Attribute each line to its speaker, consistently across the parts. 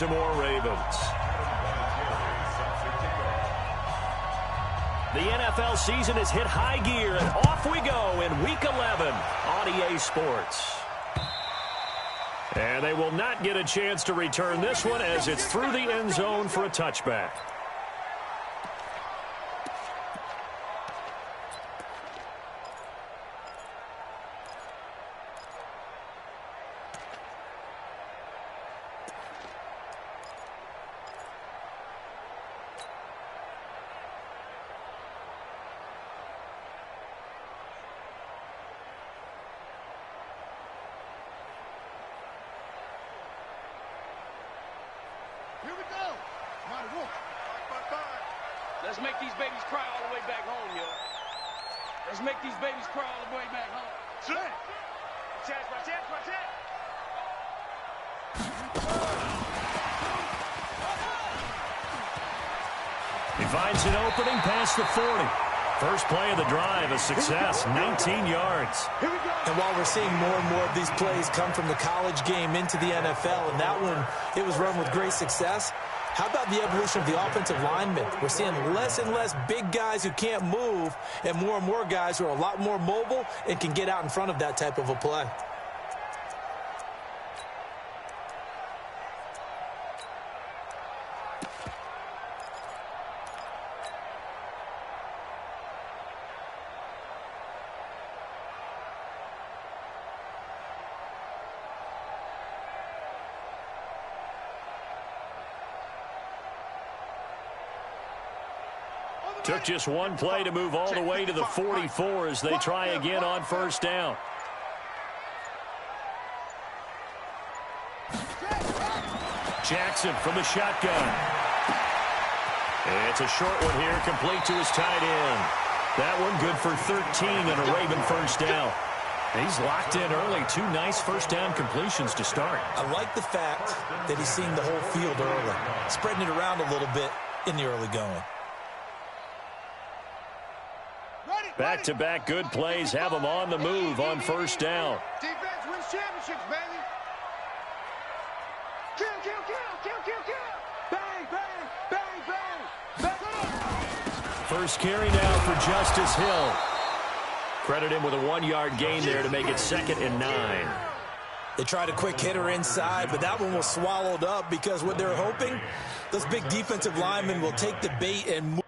Speaker 1: Baltimore Ravens. The NFL season has hit high gear, and off we go in Week 11 on EA Sports. And they will not get a chance to return this one as it's through the end zone for a touchback.
Speaker 2: Here we go. My wolf.
Speaker 3: Let's make these babies cry all the way back home, yo. Let's make these babies cry all the way back home. Watch out.
Speaker 1: He finds an opening past the 40. First play of the drive, a success, 19 yards.
Speaker 4: And while we're seeing more and more of these plays come from the college game into the NFL, and that one, it was run with great success, how about the evolution of the offensive linemen? We're seeing less and less big guys who can't move and more guys who are a lot more mobile and can get out in front of that type of a play.
Speaker 1: Took just one play to move all the way to the 44 as they try again on first down. Jackson from the shotgun. It's a short one here, complete to his tight end. That one good for 13 and a Raven first down. He's locked in early. Two nice first down completions to start.
Speaker 4: I like the fact that he's seen the whole field early, spreading it around a little bit in the early going.
Speaker 1: Back-to-back good plays have them on the move on first down.
Speaker 2: Defense wins championships, baby. Kill. Bang.
Speaker 1: First carry now for Justice Hill. Credit him with a 1-yard gain there to make it 2nd and 9.
Speaker 4: They tried a quick hitter inside, but that one was swallowed up because what they're hoping, those big defensive linemen will take the bait and move.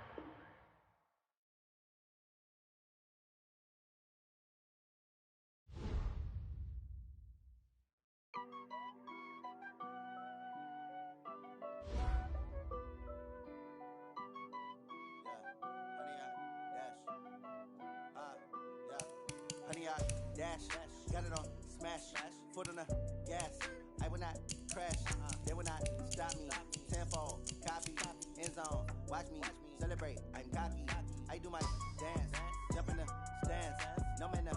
Speaker 5: Got it on, smash, foot on the gas. I will not crash, they will not stop me. Tenfold, copy, end zone, watch me celebrate. I'm cocky, I do my dance, jump in the stands. No man,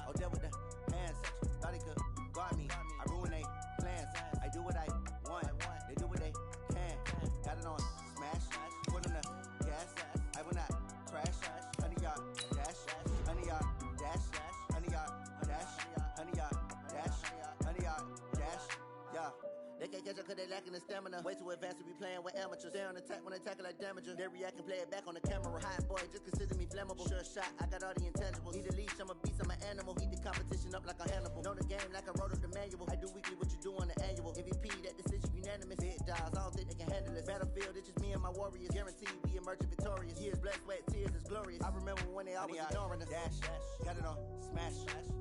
Speaker 5: oh there with the hands. Thought he could guard me, I ruin they plans. I do what I want, they do what they can. Got it on, smash, foot on the gas. I will not crash, 100-yard dash, 100-yard dash. 100-yard dash, 100-yard dash, 100-yard dash, yeah. They can't catch up cause they lacking the stamina. Way too advanced to be playing with amateurs. They on attack when they tackle like damager. They react and play it back on the camera. Hot boy, just consider me flammable. Sure shot, I got all the intangibles. Need a leash, I'm a beast, I'm an animal. Heat the competition up like a Hannibal. Know the game like I wrote up the manual. I do weekly what you do on the annual. MVP, that decision unanimous. Big dogs, I don't think they can handle it. Battlefield, it's just me and my warriors. Guaranteed we emerge victorious. Years, blood, sweat, tears, it's glorious. I remember when they always ignoring us. Dash, got it on, smash,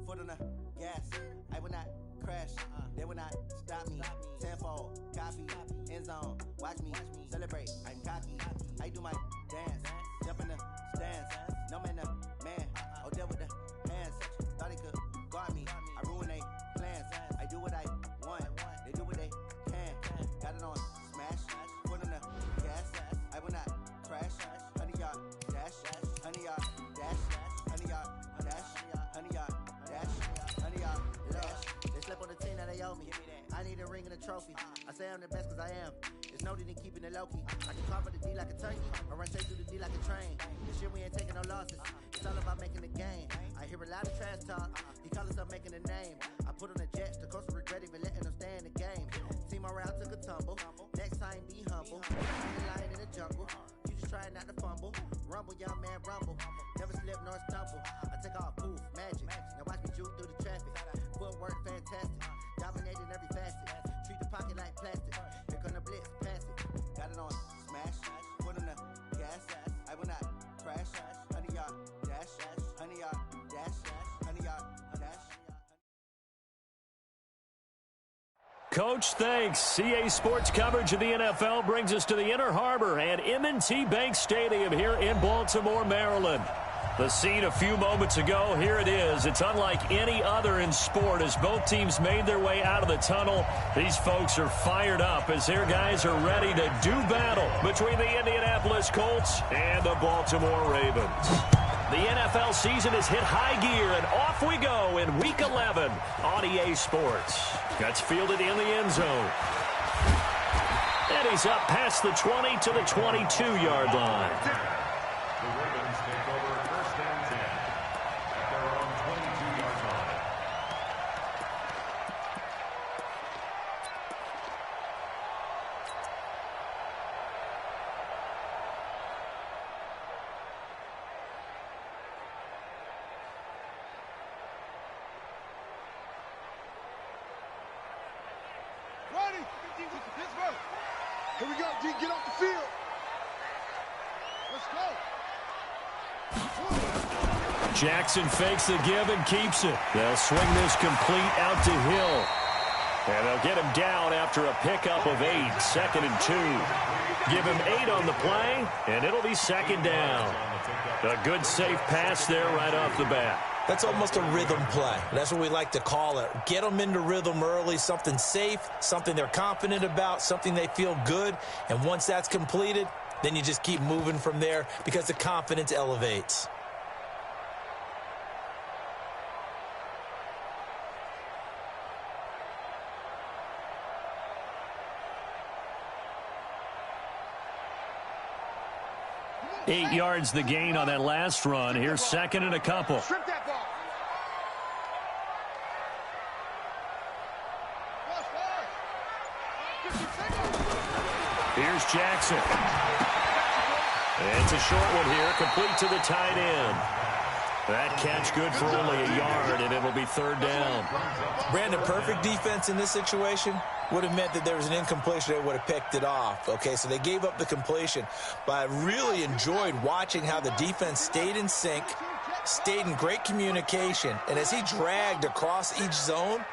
Speaker 5: foot on the gas. I will not crash, they will not stop me. Tenfold, copy, end zone, watch me celebrate. I'm cocky, I do my dance, jump in the stands. No man, oh there with the hands. Thought he could guard me, I ruin they plans. I do what I want, they do what they can. Got it on, smash, foot on the gas. I will not crash, 100-yard dash, 100-yard dash, 100-yard dash, 100-yard dash, 100-yard dash. They slept on the team that they owe me. I need a ring and a trophy. I say I'm the best cause I am. It's no need in keeping it low-key. I can cover the D like a turkey, or run straight through the D like a train. This year we ain't taking no losses. It's all about making the game. I hear a lot of trash talk. He call himself making a name. I put on the Jets. The coach will regret even letting them stay in the game. Team around took a tumble. Next time be humble. Be lying in the jungle. You just try not to fumble. Rumble, young man, rumble. Never slip nor stumble. I take off poof, magic. Now watch me juke through the traffic. Footwork fantastic. Dominating every facet. Treat the pocket like plastic. Here come the blitz, pass it. Got it on smash. Put on the gas. I will not crash. 100-yard dash. 100-yard dash. 100-yard dash.
Speaker 1: Coach, thanks. CA Sports coverage of the NFL brings us to the Inner Harbor and M&T Bank Stadium here in Baltimore, Maryland. The scene a few moments ago, here it is. It's unlike any other in sport as both teams made their way out of the tunnel. These folks are fired up as their guys are ready to do battle between the Indianapolis Colts and the Baltimore Ravens. The NFL season has hit high gear, and off we go in Week 11 on EA Sports. That's fielded in the end zone. And he's up past the 20 to the 22-yard line.
Speaker 6: The Ravens take over first and 10 at their own 22-yard line.
Speaker 2: Ready? Pittsburgh. Here we go, D. Get off the field. Let's go.
Speaker 1: Jackson fakes the give and keeps it. They'll swing this complete out to Hill. And they'll get him down after a pickup of 8, 2nd and 2. Give him 8 on the play, and it'll be 2nd down. A good safe pass there right off the bat.
Speaker 4: That's almost a rhythm play. That's what we like to call it. Get them into rhythm early, something safe, something they're confident about, something they feel good. And once that's completed, then you just keep moving from there because the confidence elevates.
Speaker 1: Eight yards the gain on that last run. Here's 2nd and a couple.
Speaker 2: Strip that ball.
Speaker 1: Here's Jackson. It's a short one here, complete to the tight end. That catch good for only a yard, and it'll be 3rd down.
Speaker 4: Brandon, perfect defense in this situation would have meant that there was an incompletion. They would have picked it off. Okay, so they gave up the completion. But I really enjoyed watching how the defense stayed in sync, stayed in great communication. And as he dragged across each zone,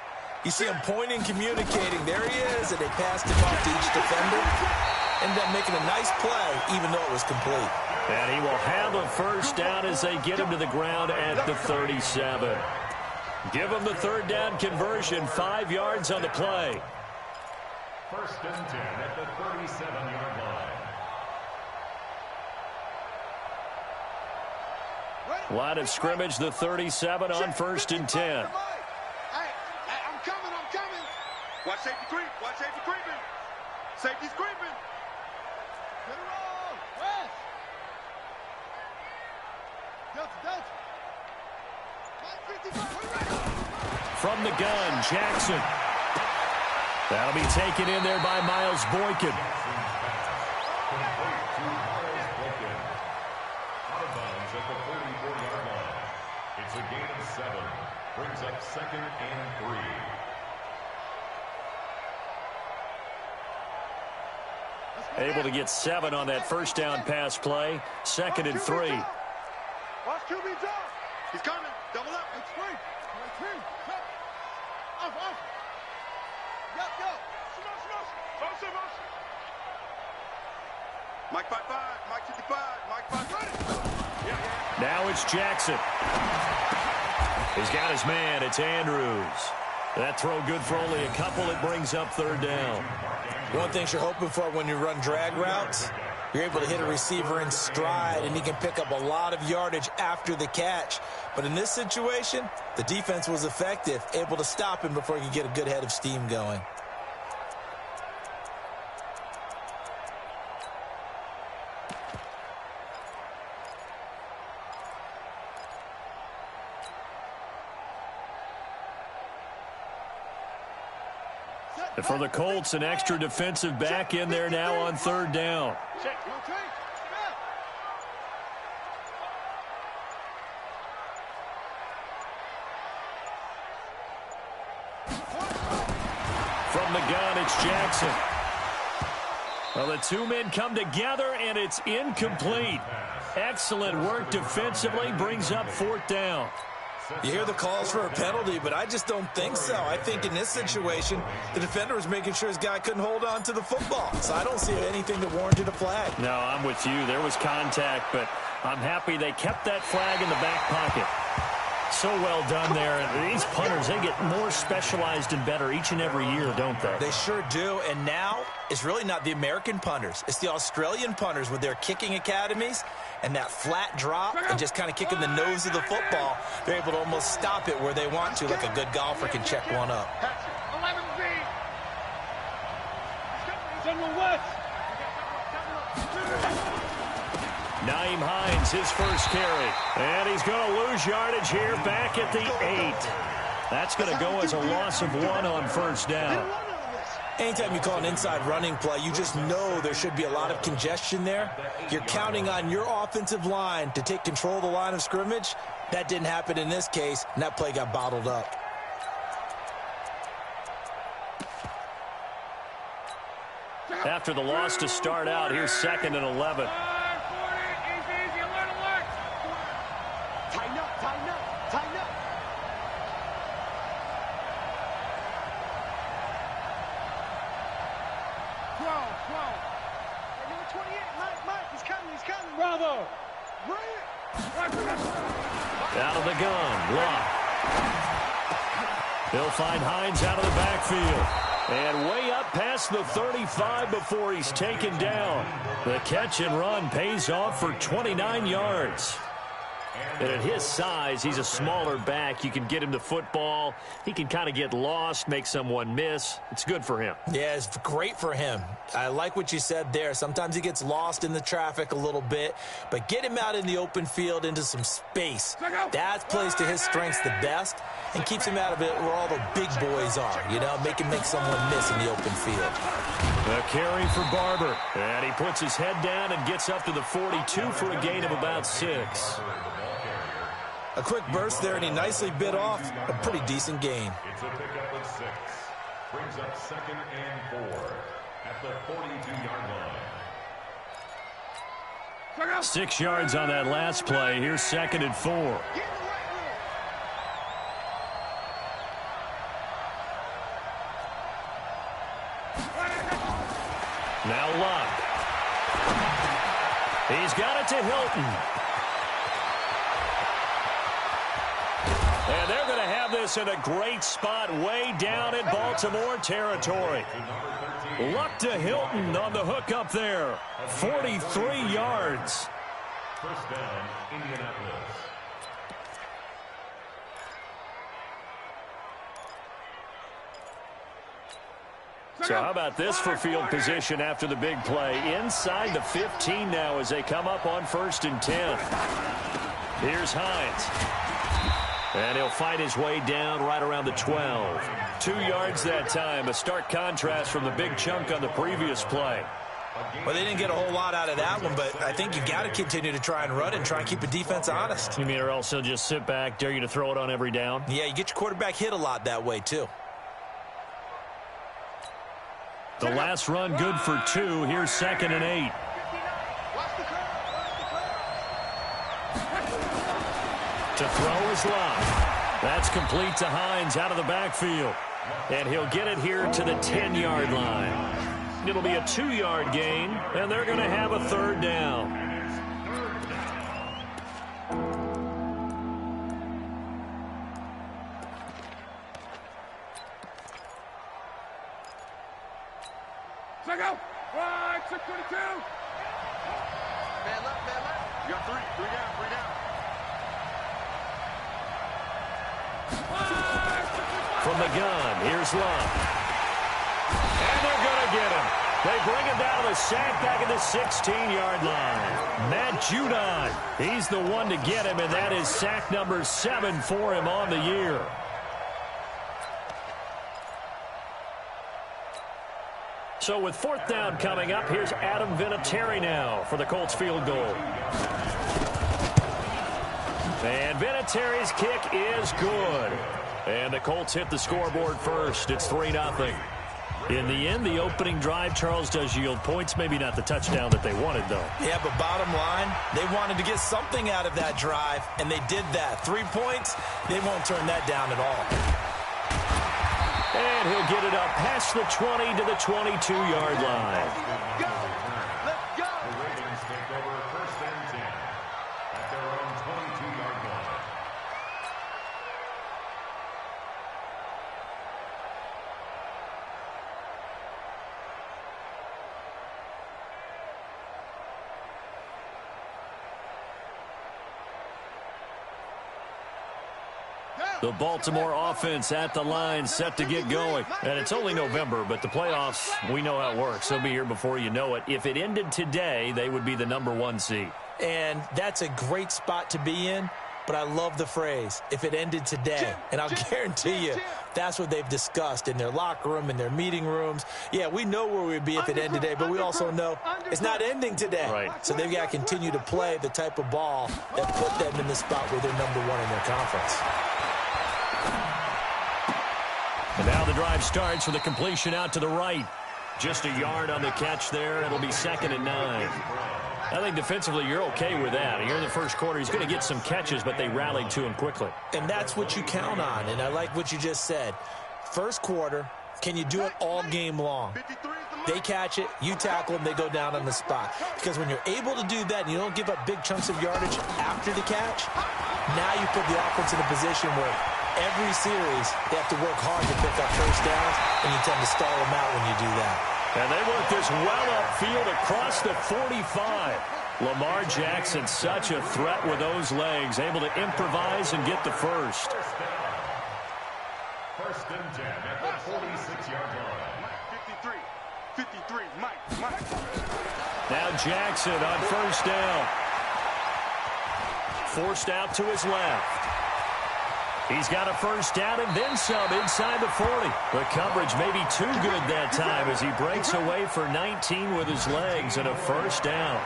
Speaker 4: you see him pointing, communicating. There he is, and they passed him off to each defender. Ended up making a nice play, even though it was complete.
Speaker 1: And he will have a 1st down as they get him to the ground at the 37. Give him the 3rd down conversion, 5 yards on the play.
Speaker 6: 1st and 10 at the 37-yard line.
Speaker 1: Line of scrimmage, the 37 on 1st and 10.
Speaker 2: Hey, I'm coming.
Speaker 3: Watch safety creep. Watch safety creeping. Safety's creeping.
Speaker 2: Get it on. West. Delta. 55.
Speaker 1: From the gun, Jackson. That'll be taken in there by Miles Boykin.
Speaker 6: Out of bounds at the 44-yard line. It's a gain of 7. Brings up 2nd and 3.
Speaker 1: Able to get 7 on that 1st down pass play. 2nd and 3.
Speaker 2: Watch QB drop.
Speaker 3: He's coming. Double up.
Speaker 2: It's free. Off. Yo. Motion.
Speaker 3: Mike 5-5. Mike 55. Mike 5. Yeah.
Speaker 1: Now it's Jackson. He's got his man. It's Andrews. That throw good for only a couple. It brings up 3rd down.
Speaker 4: One thing you're hoping for when you run drag routes, you're able to hit a receiver in stride, and he can pick up a lot of yardage after the catch. But in this situation, the defense was effective, able to stop him before he could get a good head of steam going.
Speaker 1: And for the Colts, an extra defensive back in there now on third down. From the gun, it's Jackson. Well, the two men come together, and it's incomplete. Excellent work defensively, brings up fourth down.
Speaker 4: You hear the calls for a penalty, but I just don't think so. I think in this situation, the defender was making sure his guy couldn't hold on to the football. So I don't see anything that warranted a flag.
Speaker 1: No, I'm with you. There was contact, but I'm happy they kept that flag in the back pocket. So well done there. And these punters, they get more specialized and better each and every year, don't they?
Speaker 4: They sure do. And now it's really not the American punters. It's the Australian punters with their kicking academies and that flat drop and just kind of kicking the nose of the football. They're able to almost stop it where they want to, like a good golfer can check one up.
Speaker 3: 11B. General West.
Speaker 1: Naeem Hines, his first carry. And he's going to lose yardage here back at the 8. That's going to go as a loss of 1 on first down.
Speaker 4: Anytime you call an inside running play, you just know there should be a lot of congestion there. You're counting on your offensive line to take control of the line of scrimmage. That didn't happen in this case, and that play got bottled up.
Speaker 1: After the loss to start out, here's 2nd and 11.
Speaker 2: Tighten up, tighten up, tighten up. Hey, number 28, Mike, he's coming.
Speaker 3: Bravo.
Speaker 1: Out of the gun, Locke. He'll find Hines out of the backfield. And way up past the 35 before he's taken down. The catch and run pays off for 29 yards. And at his size, he's a smaller back. You can get him the football. He can kind of get lost, make someone miss. It's good for him.
Speaker 4: Yeah, it's great for him. I like what you said there. Sometimes he gets lost in the traffic a little bit, but get him out in the open field into some space. That plays to his strengths the best and keeps him out of it where all the big boys are, you know, make someone miss in the open field.
Speaker 1: A carry for Barber, and he puts his head down and gets up to the 42 for a gain of about 6.
Speaker 4: A quick burst there, and he nicely bit off a pretty decent gain.
Speaker 6: It's a pickup of 6. Brings up 2nd and 4 at the 42-yard line.
Speaker 1: 6 yards on that last play. Here's 2nd and 4. Now Locke. He's got it to Hilton. And they're going to have this in a great spot way down in Baltimore territory. Luck to Hilton on the hook up there. 43 yards.
Speaker 6: First down, Indianapolis.
Speaker 1: So how about this for field position after the big play? Inside the 15 now as they come up on 1st and 10. Here's Hines. And he'll fight his way down right around the 12. 2 yards that time. A stark contrast from the big chunk on the previous play.
Speaker 4: Well, they didn't get a whole lot out of that one, but I think you got to continue to try and run and try and keep the defense honest.
Speaker 1: You mean or else he'll just sit back, dare you to throw it on every down?
Speaker 4: Yeah, you get your quarterback hit a lot that way, too.
Speaker 1: The last run good for 2. Here's 2nd and 8. To throw is Locke. That's complete to Hines out of the backfield. And he'll get it here to the 10-yard line. It'll be a 2-yard gain, and they're going to have a 3rd down.
Speaker 3: Go. Right, 622. Man left. You got 3 down.
Speaker 1: From the gun, here's Locke. And they're going to get him. They bring him down to the sack back at the 16-yard line. Matt Judon, he's the one to get him, and that is sack number 7 for him on the year. So with 4th down coming up, here's Adam Vinatieri now for the Colts field goal. And Vinatieri's kick is good. And the Colts hit the scoreboard first. It's 3-0. In the end, the opening drive, Charles, does yield points. Maybe not the touchdown that they wanted, though.
Speaker 4: Yeah, but bottom line, they wanted to get something out of that drive, and they did that. 3 points, they won't turn that down at all.
Speaker 1: And he'll get it up past the 20 to the 22-yard line.
Speaker 6: Let's go. The Ravens take over 1st and 10 at their own 22-yard line.
Speaker 1: The Baltimore offense at the line, set to get going. And it's only November, but the playoffs, we know how it works. They'll be here before you know it. If it ended today, they would be the #1 seed.
Speaker 4: And that's a great spot to be in, but I love the phrase, if it ended today. And I'll guarantee you, that's what they've discussed in their locker room, in their meeting rooms. Yeah, we know where we'd be if it ended today, but we also know it's not ending today.
Speaker 1: Right.
Speaker 4: So they've got to continue to play the type of ball that put them in the spot where they're #1 in their conference.
Speaker 1: And now the drive starts with a completion out to the right. Just a yard on the catch there. It'll be 2nd and 9. I think defensively you're okay with that. Here in the first quarter, he's going to get some catches, but they rallied to him quickly.
Speaker 4: And that's what you count on, and I like what you just said. First quarter, can you do it all game long? They catch it, you tackle them, they go down on the spot. Because when you're able to do that and you don't give up big chunks of yardage after the catch, now you put the offense in a position where every series they have to work hard to pick up first downs, and you tend to stall them out when you do that.
Speaker 1: And they work this well upfield across the 45. Lamar Jackson, such a threat with those legs, able to improvise and get the first.
Speaker 6: 1st and 10 at the 46-yard line.
Speaker 2: 53, Mike.
Speaker 1: Now Jackson on 1st down. Forced out to his left. He's got a first down and then some inside the 40. The coverage may be too good that time as he breaks away for 19 with his legs and a first down.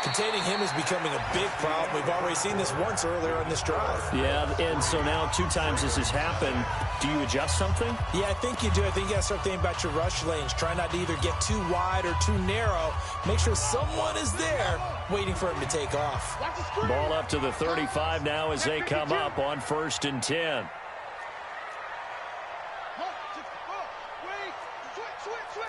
Speaker 4: Containing him is becoming a big problem. We've already seen this once earlier on this drive.
Speaker 1: Yeah, and so now 2 times this has happened. Do you adjust something?
Speaker 4: Yeah, I think you do. I think you got to start thinking about your rush lanes. Try not to either get too wide or too narrow. Make sure someone is there waiting for him to take off.
Speaker 1: Ball up to the 35 now as they come up on 1st and 10.
Speaker 2: Switch.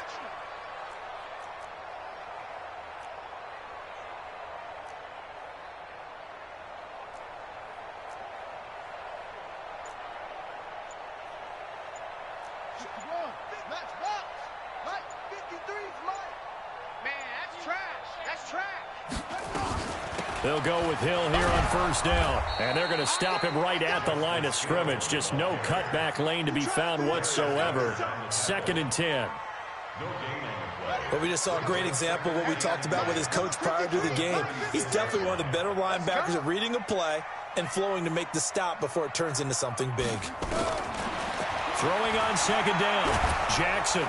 Speaker 1: They'll go with Hill here on 1st down. And they're going to stop him right at the line of scrimmage. Just no cutback lane to be found whatsoever. 2nd and 10.
Speaker 4: But we just saw a great example of what we talked about with his coach prior to the game. He's definitely one of the better linebackers at reading a play and flowing to make the stop before it turns into something big.
Speaker 1: Throwing on 2nd down, Jackson.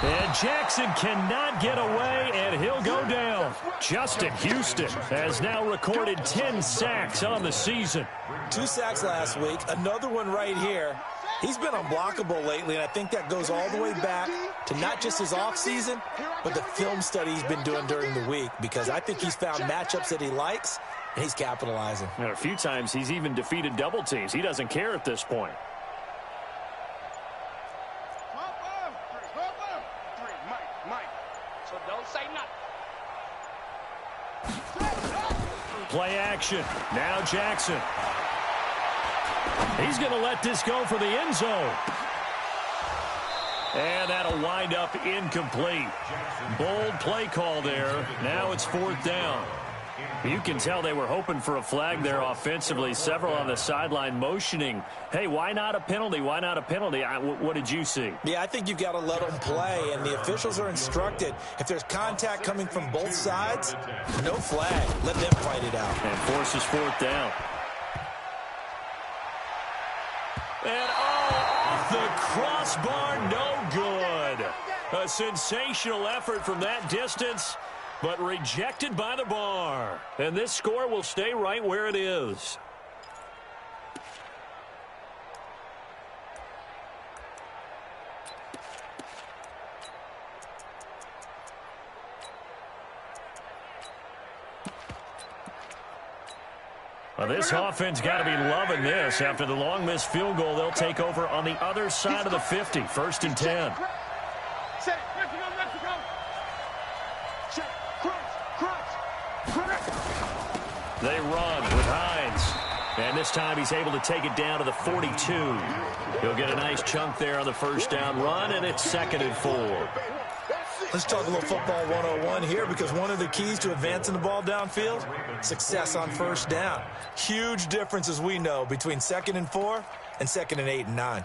Speaker 1: And Jackson cannot get away, and he'll go down. Justin Houston has now recorded 10 sacks on the season.
Speaker 4: 2 sacks last week, another one right here. He's been unblockable lately, and I think that goes all the way back to not just his offseason, but the film study he's been doing during the week, because I think he's found matchups that he likes, and he's capitalizing.
Speaker 1: And a few times he's even defeated double teams. He doesn't care at this point.
Speaker 3: So don't say nothing.
Speaker 1: Play action. Now Jackson. He's going to let this go for the end zone. And that'll wind up incomplete. Bold play call there. Now it's 4th down. You can tell they were hoping for a flag there offensively. Several on the sideline motioning, hey, why not a penalty? Why not a penalty? What did you see?
Speaker 4: Yeah, I think you've got to let them play, and the officials are instructed. If there's contact coming from both sides, no flag. Let them fight it out.
Speaker 1: And forces 4th down. And off the crossbar, no good. A sensational effort from that distance, but rejected by the bar. And this score will stay right where it is. Well, this offense got to be loving this. After the long missed field goal, they'll take over on the other side of the 50, 1st and 10. They run with Hines. And this time he's able to take it down to the 42. He'll get a nice chunk there on the first down run, and it's 2nd and 4.
Speaker 4: Let's talk a little football 101 here, because one of the keys to advancing the ball downfield, success on first down. Huge difference, as we know, between 2nd and 4 and 2nd and 8 and 9.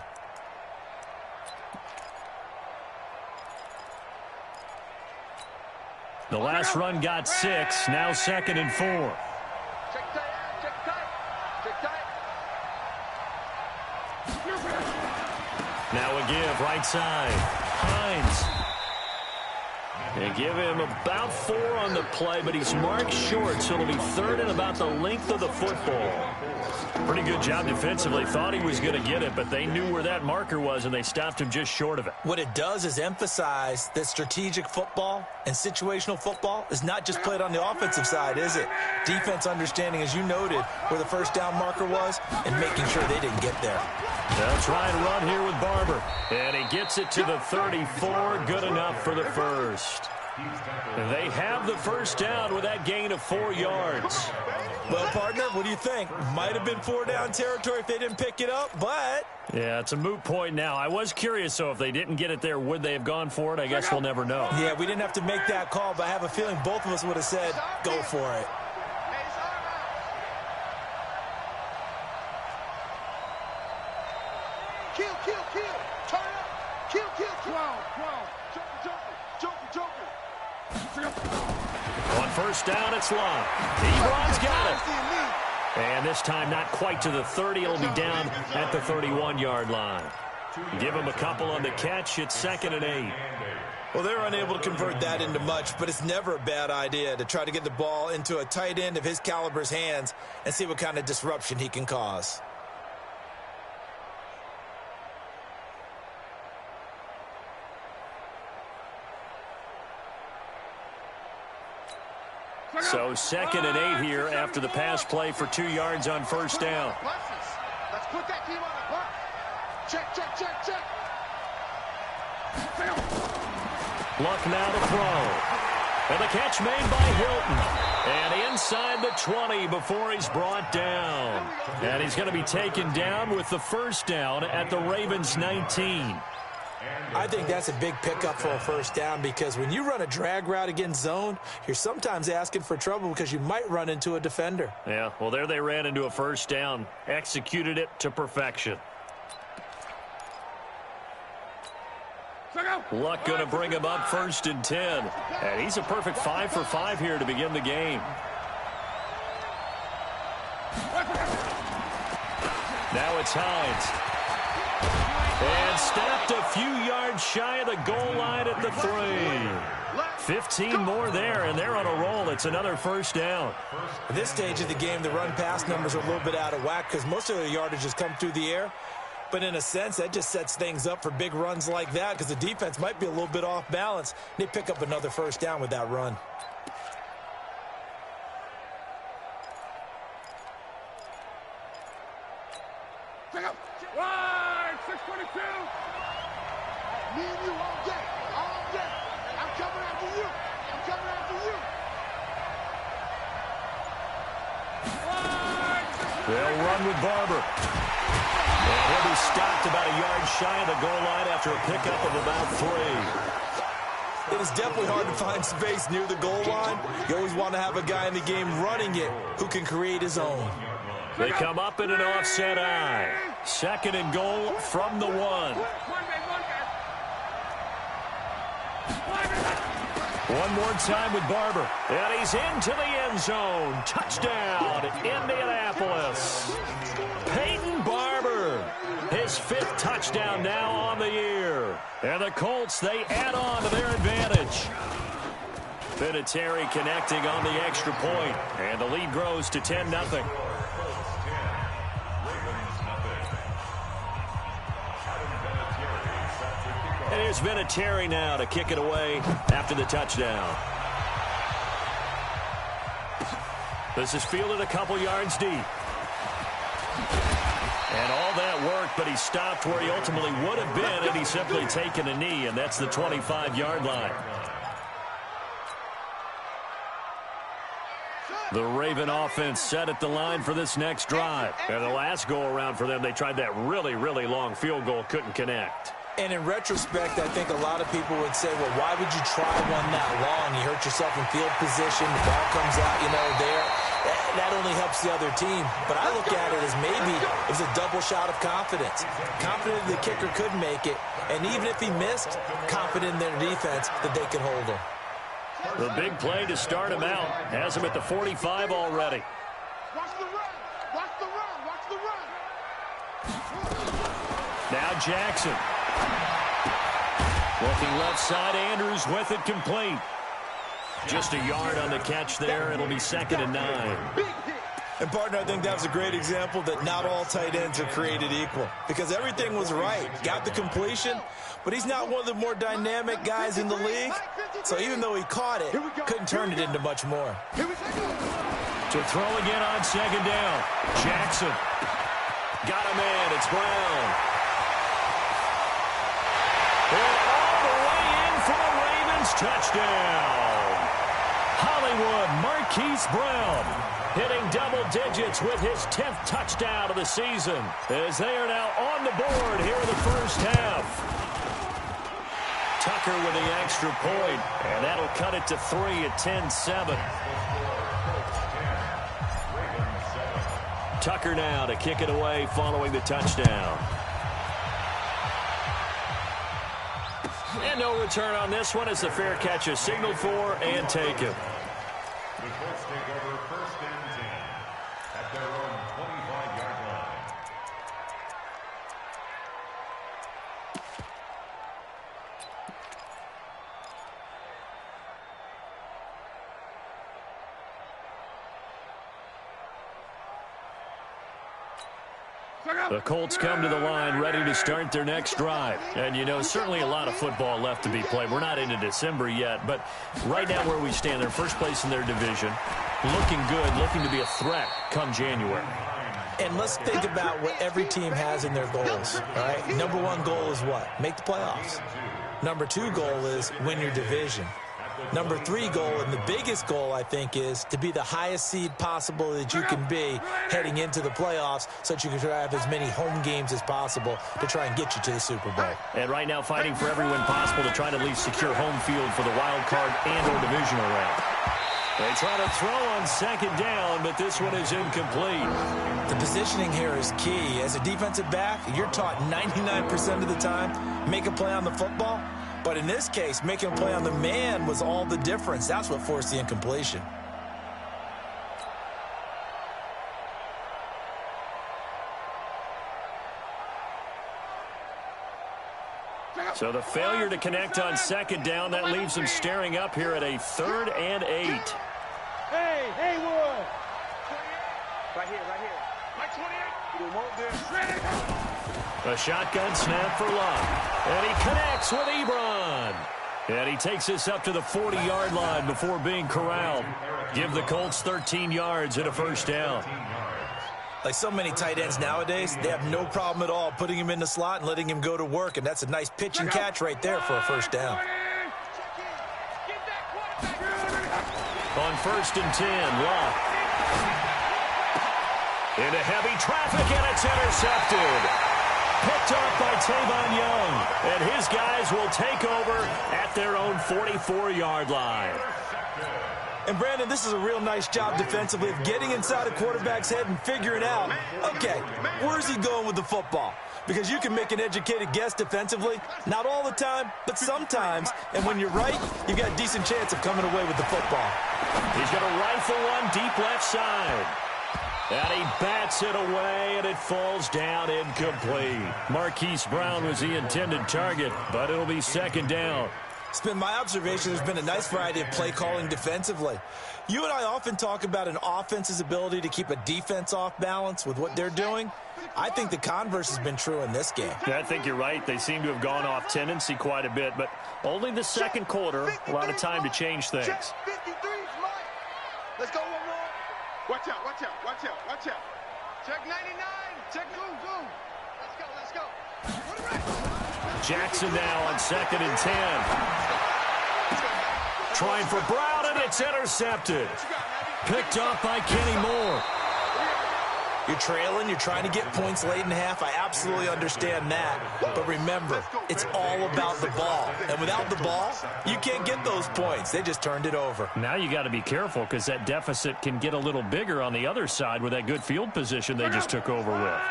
Speaker 1: The last run got 6, now 2nd and 4. Now a give, right side. Hines. They give him about 4 on the play, but he's marked short, so it'll be 3rd and about the length of the football. Pretty good job defensively. Thought he was going to get it, but they knew where that marker was, and they stopped him just short of it.
Speaker 4: What it does is emphasize that strategic football and situational football is not just played on the offensive side, is it? Defense understanding, as you noted, where the first down marker was and making sure they didn't get there.
Speaker 1: They'll try and run here with Barber. And he gets it to the 34. Good enough for the first. They have the first down with that gain of 4 yards.
Speaker 4: Well, partner, what do you think? Might have been 4-down territory if they didn't pick it up, but...
Speaker 1: Yeah, it's a moot point now. I was curious, so if they didn't get it there, would they have gone for it? I guess we'll never know.
Speaker 4: Yeah, we didn't have to make that call, but I have a feeling both of us would have said, go for it.
Speaker 2: Kill. Turn up. Kill. Joker.
Speaker 1: On first down, it's Long. Ebron's got it. And this time not quite to the 30. It'll be down at the 31-yard line. Give him a couple on the catch. It's 2nd and 8.
Speaker 4: Well, they're unable to convert that into much, but it's never a bad idea to try to get the ball into a tight end of his caliber's hands and see what kind of disruption he can cause.
Speaker 1: So 2nd and 8 here after the pass play for 2 yards on first down.
Speaker 2: Let's put that team on a bus. Check.
Speaker 1: Luck now to throw. And the catch made by Hilton. And inside the 20 before he's brought down. And he's going to be taken down with the first down at the Ravens 19.
Speaker 4: I think that's a big pickup for a first down, because when you run a drag route against zone, you're sometimes asking for trouble because you might run into a defender.
Speaker 1: Yeah, well, there they ran into a first down. Executed it to perfection. Luck going to bring him up 1st and 10. And he's a perfect 5 for 5 here to begin the game. Now it's Hines. And stopped a few yards shy of the goal line at the 3. 15 more there, and they're on a roll. It's another first down.
Speaker 4: At this stage of the game, the run-pass numbers are a little bit out of whack because most of the yardage has come through the air. But in a sense, that just sets things up for big runs like that because the defense might be a little bit off balance. They pick up another first down with that run.
Speaker 2: Right, 622. Me and you all day. I'm coming after you.
Speaker 1: They'll run with Barber. And he'll be stopped about a yard shy of the goal line after a pickup of about 3.
Speaker 4: It is definitely hard to find space near the goal line. You always want to have a guy in the game running it who can create his own.
Speaker 1: They come up in an offset eye. 2nd and goal from the 1. One more time with Barber. And he's into the end zone. Touchdown, Indianapolis. Peyton Barber. His his 5th touchdown now on the year. And the Colts, they add on to their advantage. Vinatieri connecting on the extra point, and the lead grows to 10-0. And here's Vinatieri now to kick it away after the touchdown. This is fielded a couple yards deep. And all that work, but he stopped where he ultimately would have been, and he's simply taken a knee, and that's the 25-yard line. The Raven offense set at the line for this next drive. And the last go-around for them, they tried that really, really long field goal, couldn't connect.
Speaker 4: And in retrospect, I think a lot of people would say, well, why would you try one that long? You hurt yourself in field position. The ball comes out, there. That only helps the other team. But I look at it as maybe it was a double shot of confidence. Confident the kicker could make it. And even if he missed, confident in their defense that they could hold him.
Speaker 1: The big play to start him out has him at the 45 already.
Speaker 2: Watch the run. Watch the run. Watch the run.
Speaker 1: Now Jackson. Looking left side, Andrews with it complete. Just a yard on the catch there. It'll be 2nd and 9.
Speaker 4: And, partner, I think that was a great example that not all tight ends are created equal. Because everything was right. Got the completion, but he's not one of the more dynamic guys in the league. So even though he caught it, couldn't turn it into much more.
Speaker 1: To throw again on 2nd down. Jackson. Got a man. It's Brown. And all the way in for the Ravens touchdown. Hollywood Marquise Brown hitting double digits with his 10th touchdown of the season as they are now on the board here in the first half. Tucker with the extra point, and that'll cut it to 3 at 10-7. Tucker now to kick it away following the touchdown. And no return on this one as the fair catch is signaled for and taken.
Speaker 6: The Colts take over 1st and 10 at their own 25-yard line.
Speaker 1: The Colts come to the line ready to start their next drive. And, certainly a lot of football left to be played. We're not into December yet, but right now where we stand, they're first place in their division. Looking good, looking to be a threat come January.
Speaker 4: And let's think about what every team has in their goals, all right? Number 1 goal is what? Make the playoffs. Number 2 goal is win your division. Number 3 goal, and the biggest goal, I think, is to be the highest seed possible that you can be heading into the playoffs so that you can have as many home games as possible to try and get you to the Super Bowl.
Speaker 1: And right now fighting for every win possible to try to at least secure home field for the wild card and or divisional round. They try to throw on 2nd down, but this one is incomplete.
Speaker 4: The positioning here is key. As a defensive back, you're taught 99% of the time, make a play on the football. But in this case, making a play on the man was all the difference. That's what forced the incompletion.
Speaker 1: So the failure to connect on 2nd down, that leaves him staring up here at a 3rd and 8.
Speaker 2: Hey, Haywood.
Speaker 3: Right here. Right 28. You won't this.
Speaker 1: A shotgun snap for Love. And he connects with Ebron. And he takes this up to the 40-yard line before being corralled. Give the Colts 13 yards and a 1st down.
Speaker 4: Like so many tight ends nowadays, they have no problem at all putting him in the slot and letting him go to work. And that's a nice pitch and catch right there for a 1st down.
Speaker 1: On 1st and 10, Love. Into heavy traffic, and it's intercepted. Picked off by Tavon Young. And his guys will take over at their own 44-yard line.
Speaker 4: And, Brandon, this is a real nice job defensively of getting inside a quarterback's head and figuring out, okay, where's he going with the football? Because you can make an educated guess defensively. Not all the time, but sometimes. And when you're right, you've got a decent chance of coming away with the football.
Speaker 1: He's going to rifle one deep left side. And he bats it away, and it falls down incomplete. Marquise Brown was the intended target, but it'll be second down.
Speaker 4: It's been my observation there's been a nice variety of play calling defensively. You and I often talk about an offense's ability to keep a defense off balance with what they're doing. I think the converse has been true in this game.
Speaker 1: Yeah, I think you're right. They seem to have gone off tendency quite a bit, but only the second quarter, a lot of time to change things.
Speaker 2: Check 53, let's go one more. Watch out, watch out, watch out, watch out. Check 99, check zoom. Let's go.
Speaker 1: Jackson now on 2nd and 10. Trying for Brown, and it's intercepted. Picked off by Kenny Moore.
Speaker 4: You're trailing, you're trying to get points late in half. I absolutely understand that. But remember, it's all about the ball. And without the ball, you can't get those points. They just turned it over.
Speaker 1: Now you got to be careful because that deficit can get a little bigger on the other side with that good field position they just took over with.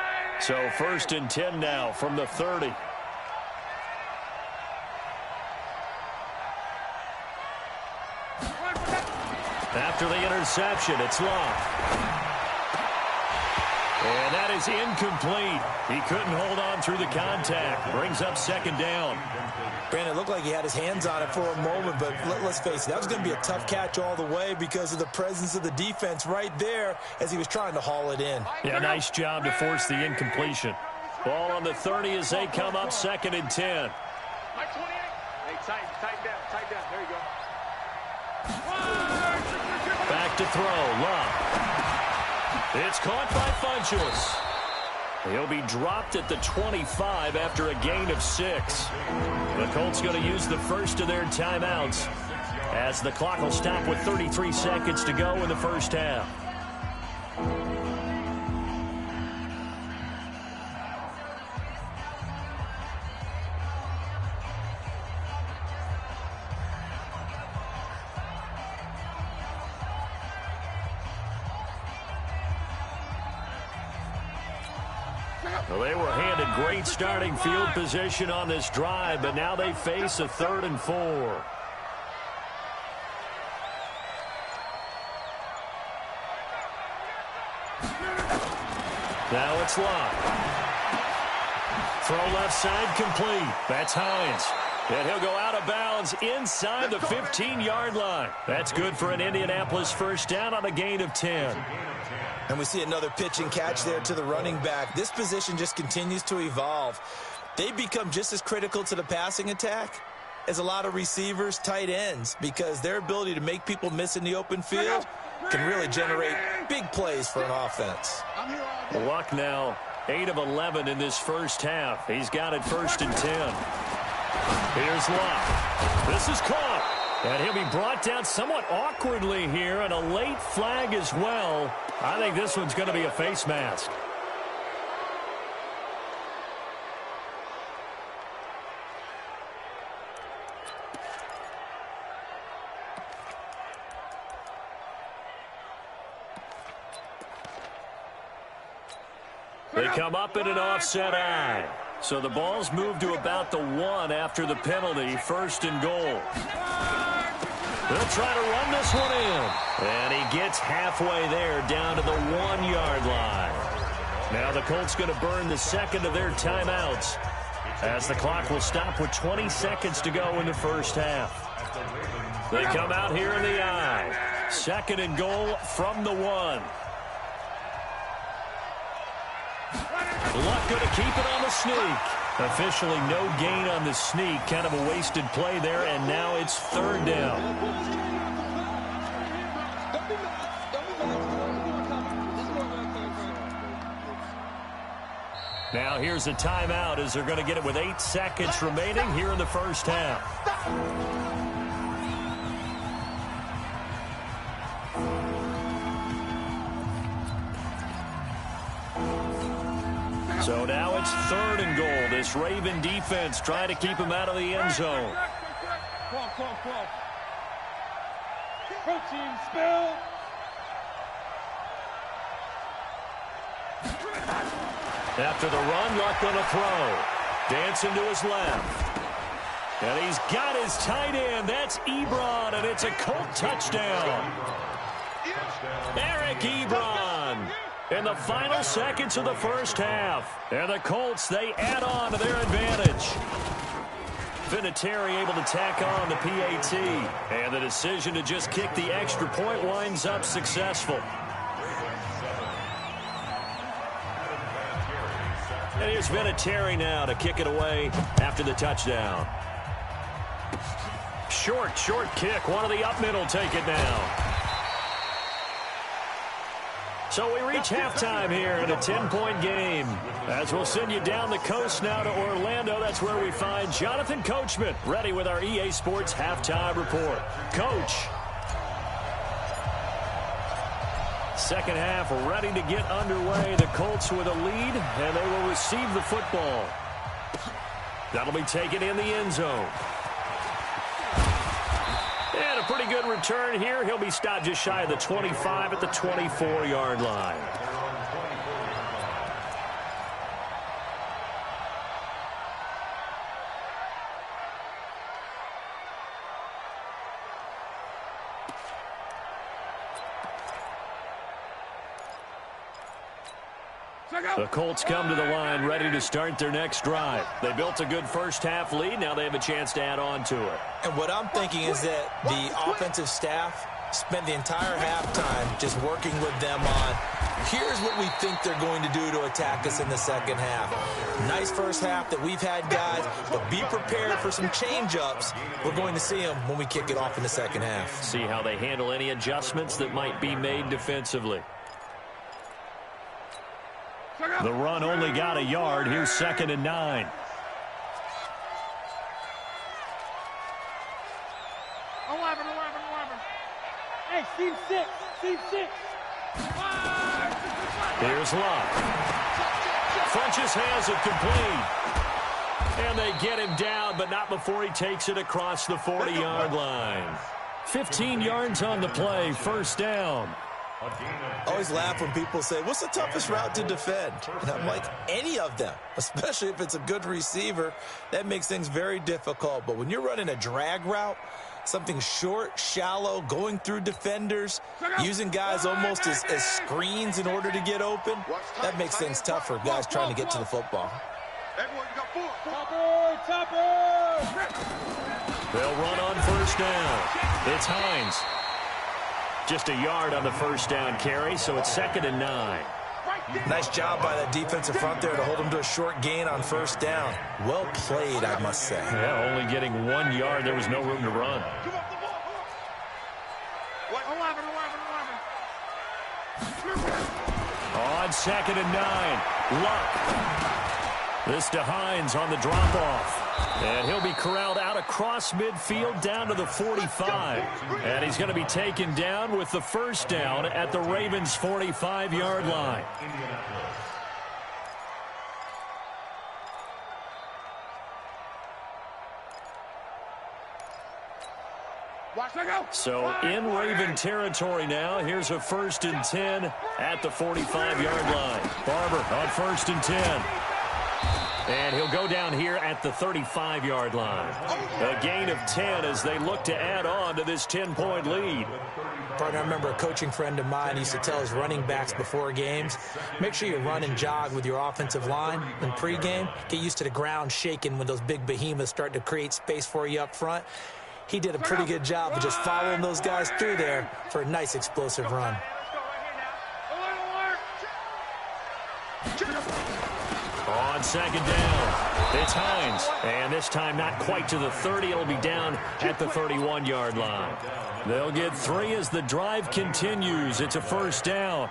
Speaker 1: So 1st and 10 now from the 30. After the interception, it's Love. And that is incomplete. He couldn't hold on through the contact. Brings up 2nd down.
Speaker 4: Brandon, it looked like he had his hands on it for a moment, but let's face it, that was going to be a tough catch all the way because of the presence of the defense right there as he was trying to haul it in.
Speaker 1: Yeah, nice job to force the incompletion. Ball on the 30 as they come up 2nd and 10.
Speaker 3: Mike 28. Hey, tighten down. There you go.
Speaker 1: Back to throw. Love. It's caught by Funchess. He'll be dropped at the 25 after a gain of 6. The Colts going to use the first of their timeouts as the clock will stop with 33 seconds to go in the first half. Well, they were handed great starting field position on this drive, but now they face a 3rd and 4. Now it's Love. Throw left side complete. That's Hines. And he'll go out of bounds inside the 15-yard line. That's good for an Indianapolis first down on a gain of 10.
Speaker 4: And we see another pitch and catch there to the running back. This position just continues to evolve. They become just as critical to the passing attack as a lot of receivers, tight ends, because their ability to make people miss in the open field can really generate big plays for an offense.
Speaker 1: Luck now 8 of 11 in this first half. He's got it 1st and 10. Here's Luck. This is caught. And he'll be brought down somewhat awkwardly here, and a late flag as well. I think this one's going to be a face mask. They come up in an offset eye. So the ball's moved to about the 1 after the penalty, 1st and goal. They'll try to run this one in. And he gets halfway there down to the 1-yard line. Now the Colts going to burn the 2nd of their timeouts as the clock will stop with 20 seconds to go in the first half. They come out here in the eye. 2nd and goal from the 1. Luck going to keep it on the sneak. Officially no gain on the sneak. Kind of a wasted play there, and now it's 3rd down. Now here's a timeout as they're going to get it with 8 seconds remaining here in the first half. So now it's 3rd and goal. This Raven defense trying to keep him out of the end zone.
Speaker 3: Protein spill.
Speaker 1: After the run, Luck on a throw. Dancing to his left. And he's got his tight end. That's Ebron, and it's a Colt touchdown. Eric Ebron In the final seconds of the first half. And the Colts, they add on to their advantage. Vinatieri able to tack on the PAT. And the decision to just kick the extra point winds up successful. And here's Vinatieri now to kick it away after the touchdown. Short kick. One of the up middle take it now. So we reach halftime here in a 10-point game. As we'll send you down the coast now to Orlando. That's where we find Jonathan Coachman ready with our EA Sports halftime report. Coach. Second half ready to get underway. The Colts with a lead, and they will receive the football. That'll be taken in the end zone. And a pretty good return here. He'll be stopped just shy of the 25 at the 24-yard line. The Colts come to the line ready to start their next drive. They built a good first half lead. Now they have a chance to add on to it.
Speaker 4: And what I'm thinking is that the offensive staff spent the entire halftime just working with them on, here's what we think they're going to do to attack us in the second half. Nice first half that we've had, guys, but be prepared for some change-ups. We're going to see them when we kick it off in the second half.
Speaker 1: See how they handle any adjustments that might be made defensively. The run only got a yard. Here's 2nd and 9.
Speaker 3: Hey, team 6.
Speaker 1: Here's Locke. Funches has it complete. And they get him down, but not before he takes it across the 40-yard line. 15 yards on the play, first down.
Speaker 4: I always laugh when people say, what's the toughest route to defend? And I'm like, any of them, especially if it's a good receiver. That makes things very difficult. But when you're running a drag route, something short, shallow, going through defenders, using guys almost as screens in order to get open, that makes things tough for guys trying to get to the football.
Speaker 1: They'll run on first down. It's Hines. Just a yard on the first down carry, so it's 2nd and 9.
Speaker 4: Nice job by that defensive front there to hold him to a short gain on first down. Well played, I must say.
Speaker 1: Yeah, only getting 1 yard. There was no room to run. On 2nd and 9, Luck. This to Hines on the drop-off. And he'll be corralled out across midfield down to the 45. And he's going to be taken down with the first down at the Ravens' 45-yard line. So in Raven territory now. Here's a 1st and 10 at the 45-yard line. Barber on 1st and 10. And he'll go down here at the 35-yard line. A gain of 10 as they look to add on to this 10-point lead.
Speaker 4: Partner, I remember a coaching friend of mine used to tell his running backs before games, make sure you run and jog with your offensive line in pregame. Get used to the ground shaking when those big behemoths start to create space for you up front. He did a pretty good job of just following those guys through there for a nice explosive run.
Speaker 1: On 2nd down, it's Hines. And this time not quite to the 30. It'll be down at the 31-yard line. They'll get 3 as the drive continues. It's a first down.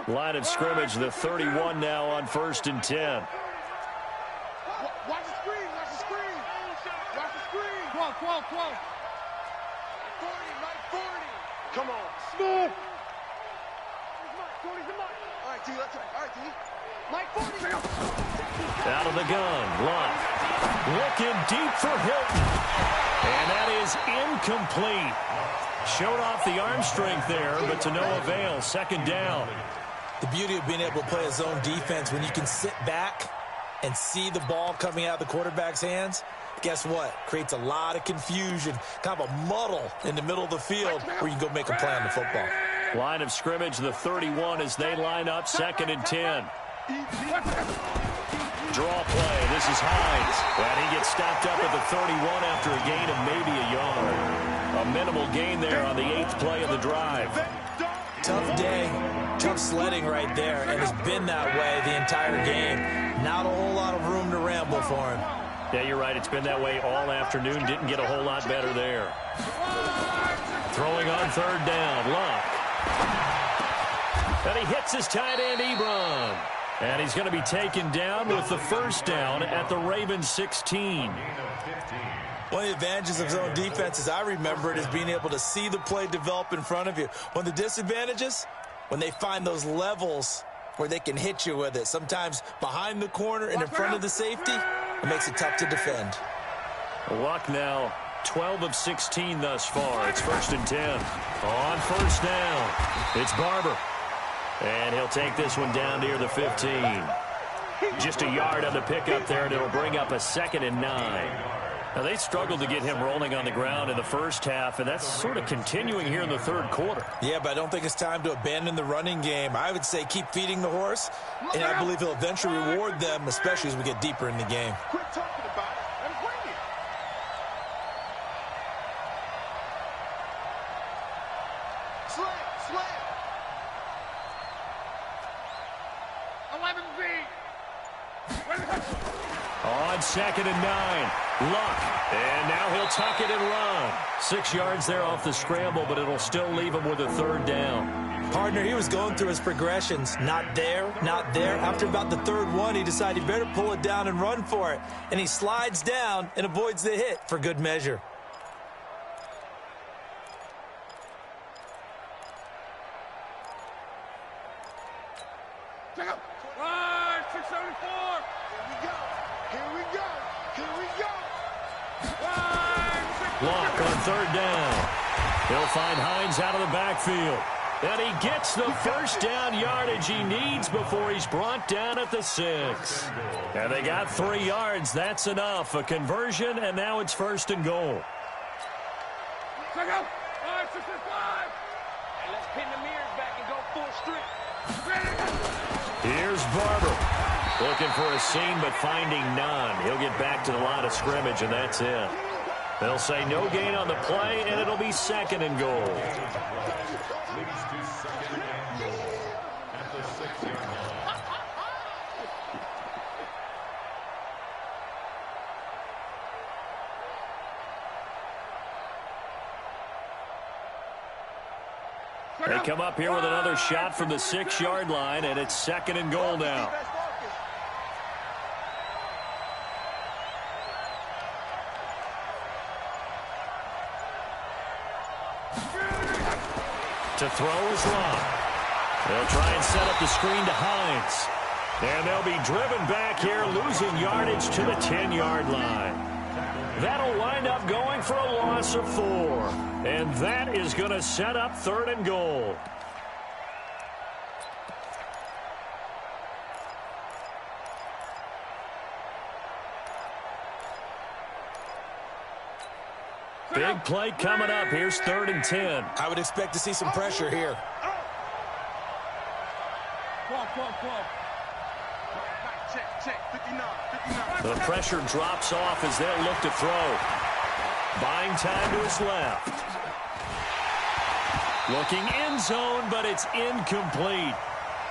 Speaker 1: Line of scrimmage, the 31 now on 1st and 10.
Speaker 2: Watch the screen, watch the screen. Watch the screen. 12. 40, Mike 40. Come on. Smooth. All right, T, let's try. All right, T. Mike 40.
Speaker 1: Out of the gun, Locke. Looking deep for Hilton. And that is incomplete. Showed off the arm strength there, but to no avail. 2nd down.
Speaker 4: The beauty of being able to play a zone defense when you can sit back and see the ball coming out of the quarterback's hands, guess what? Creates a lot of confusion, kind of a muddle in the middle of the field where you can go make a play on the football.
Speaker 1: Line of scrimmage, the 31 as they line up, 2nd and 10. Draw play. This is Hines. And he gets stopped up at the 31 after a gain of maybe a yard. A minimal gain there on the 8th play of the drive.
Speaker 4: Tough day, tough sledding right there, and it's been that way the entire game. Not a whole lot of room to ramble for him.
Speaker 1: Yeah, you're right. It's been that way all afternoon. Didn't get a whole lot better there. Throwing on 3rd down. Luck. And he hits his tight end, Ebron. And he's going to be taken down with the 1st down at the Ravens 16.
Speaker 4: One of the advantages of zone defense, as I remember it, is being able to see the play develop in front of you. One of the disadvantages, when they find those levels where they can hit you with it. Sometimes behind the corner and in front of the safety, it makes it tough to defend.
Speaker 1: Luck now 12 of 16 thus far. It's 1st and 10. On 1st down, it's Barber. And he'll take this one down near the 15. Just a yard on the pickup there, and it'll bring up a 2nd and 9. Now, they struggled to get him rolling on the ground in the first half, and that's sort of continuing here in the 3rd quarter.
Speaker 4: Yeah, but I don't think it's time to abandon the running game. I would say keep feeding the horse, and I believe he'll eventually reward them, especially as we get deeper in the game.
Speaker 2: Quit talking about it and bring it. Slam.
Speaker 3: 11B.
Speaker 1: On 2nd and 9, Luck. And now he'll tuck it and run. 6 yards there off the scramble, but it'll still leave him with a 3rd down.
Speaker 4: Partner, he was going through his progressions. Not there, not there. After about the 3rd one, he decided he better pull it down and run for it. And he slides down and avoids the hit for good measure.
Speaker 3: Check up. Line, 674.
Speaker 2: Here we go.
Speaker 1: Luck on 3rd down. He'll find Hines out of the backfield. And he gets the 1st down yardage he needs before he's brought down at the 6. And they got 3 yards. That's enough. A conversion, and now it's 1st and goal.
Speaker 3: Check up. Line, 665.
Speaker 7: Hey, let's pin the mirrors back and go full strip.
Speaker 1: Here's Barber. Looking for a seam, but finding none. He'll get back to the line of scrimmage, and that's it. They'll say no gain on the play, and it'll be 2nd and goal.
Speaker 6: Leads to 2nd and goal at the 6-yard line.
Speaker 1: They come up here with another shot from the 6-yard line, and it's 2nd and goal now. To throw is Long. They'll try and set up the screen to Hines. And they'll be driven back here, losing yardage to the 10-yard line. That'll wind up going for a loss of 4. And that is going to set up 3rd and goal. Big play coming up. Here's 3rd and 10.
Speaker 4: I would expect to see some pressure here.
Speaker 2: Check. 59.
Speaker 1: The pressure drops off as they'll look to throw. Buying time to his left. Looking end zone, but it's incomplete.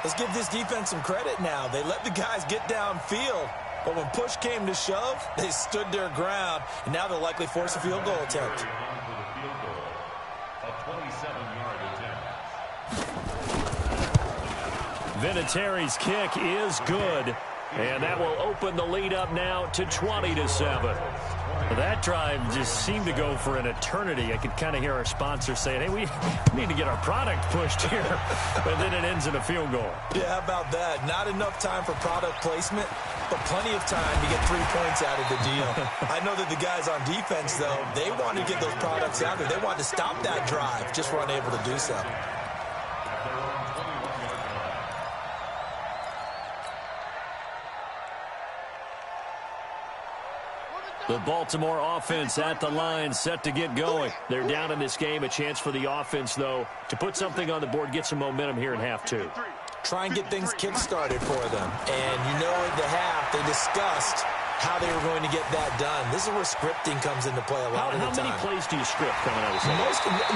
Speaker 4: Let's give this defense some credit now. They let the guys get downfield, but when push came to shove, they stood their ground, and now they'll likely force a field goal attempt.
Speaker 6: A 27-yard attempt.
Speaker 1: Vinatieri's kick is good, and that will open the lead up now to 20-7. That drive just seemed to go for an eternity. I could kind of hear our sponsor saying, hey, we need to get our product pushed here. But then it ends in a field goal.
Speaker 4: Yeah, how about that? Not enough time for product placement, but plenty of time to get 3 points out of the deal. I know that the guys on defense, though, they wanted to get those products out there. They wanted to stop that drive, just were unable to do so.
Speaker 1: The Baltimore offense at the line, set to get going. They're down in this game. A chance for the offense, though, to put something on the board, get some momentum here in half two.
Speaker 4: Try and get things kick-started for them. And you know at the half, they discussed how they were going to get that done. This is where scripting comes into play a lot of the time.
Speaker 1: How many plays do you script coming out of the second?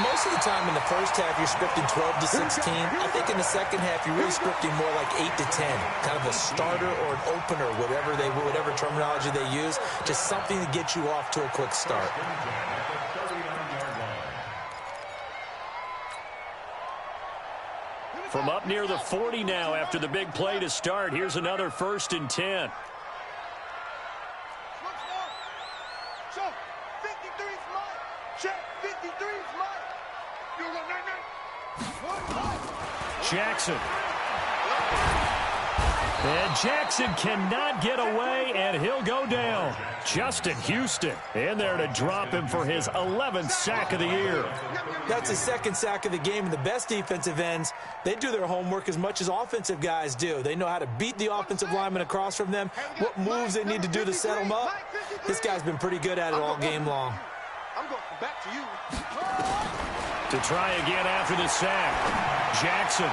Speaker 4: Most of the time in the first half, you're scripting 12 to 16. I think in the second half, you're really scripting more like 8 to 10. Kind of a starter or an opener, whatever terminology they use. Just something to get you off to a quick start.
Speaker 1: From up near the 40 now after the big play to start. Here's another 1st and 10.
Speaker 2: So, 53's mine. Check, 53's mine. You go,
Speaker 1: Jackson. And Jackson cannot get away, and he'll go down. Justin Houston in there to drop him for his 11th sack of the year.
Speaker 4: That's his 2nd sack of the game, and the best defensive ends, they do their homework as much as offensive guys do. They know how to beat the offensive lineman across from them, what moves they need to do to set them up. This guy's been pretty good at it all game long.
Speaker 2: I'm going back to you.
Speaker 1: To try again after the sack. Jackson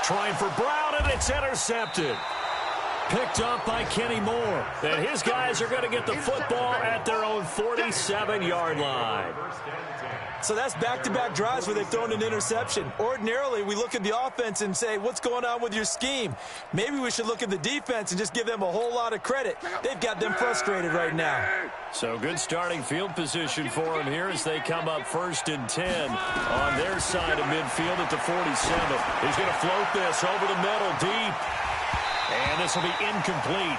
Speaker 1: trying for Brown, and it's intercepted. Picked up by Kenny Moore. And his guys are going to get the football at their own 47-yard line.
Speaker 4: So that's back-to-back drives where they've thrown an interception. Ordinarily, we look at the offense and say, what's going on with your scheme? Maybe we should look at the defense and just give them a whole lot of credit. They've got them frustrated right now.
Speaker 1: So good starting field position for them here as they come up 1st and 10 on their side of midfield at the 47. He's going to float this over the middle deep. And this will be incomplete.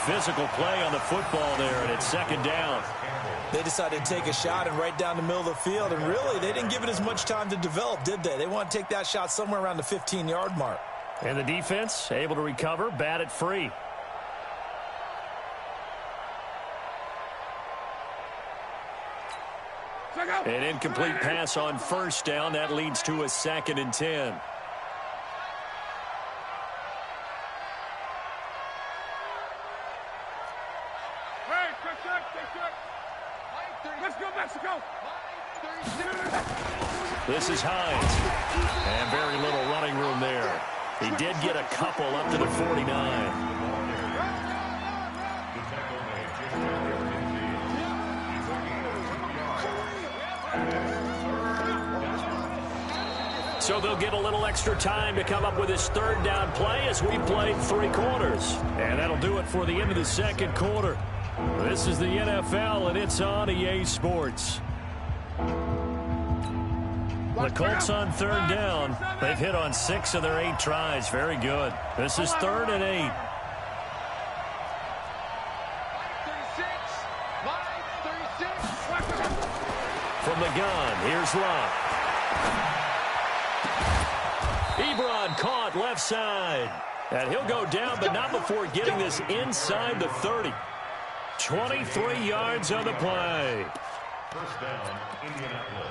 Speaker 1: Physical play on the football there, and it's 2nd down.
Speaker 4: They decided to take a shot and right down the middle of the field, and really, they didn't give it as much time to develop, did they? They want to take that shot somewhere around the 15-yard mark.
Speaker 1: And the defense able to recover, bat it free. An incomplete pass on 1st down. That leads to a 2nd and 10.
Speaker 3: Let's go, Mexico!
Speaker 1: This is Hines. And very little running room there. He did get a couple up to the 49. So they'll get a little extra time to come up with his 3rd down play as we played 3 quarters. And that'll do it for the end of the 2nd quarter. This is the NFL, and it's on EA Sports. The Colts on 3rd down. They've hit on 6 of their 8 tries. Very good. This is 3rd and 8. From the gun, here's Locke. Ebron caught left side. And he'll go down, but not before getting this inside the 30. 23 yards on the play.
Speaker 6: 1st down, Indianapolis.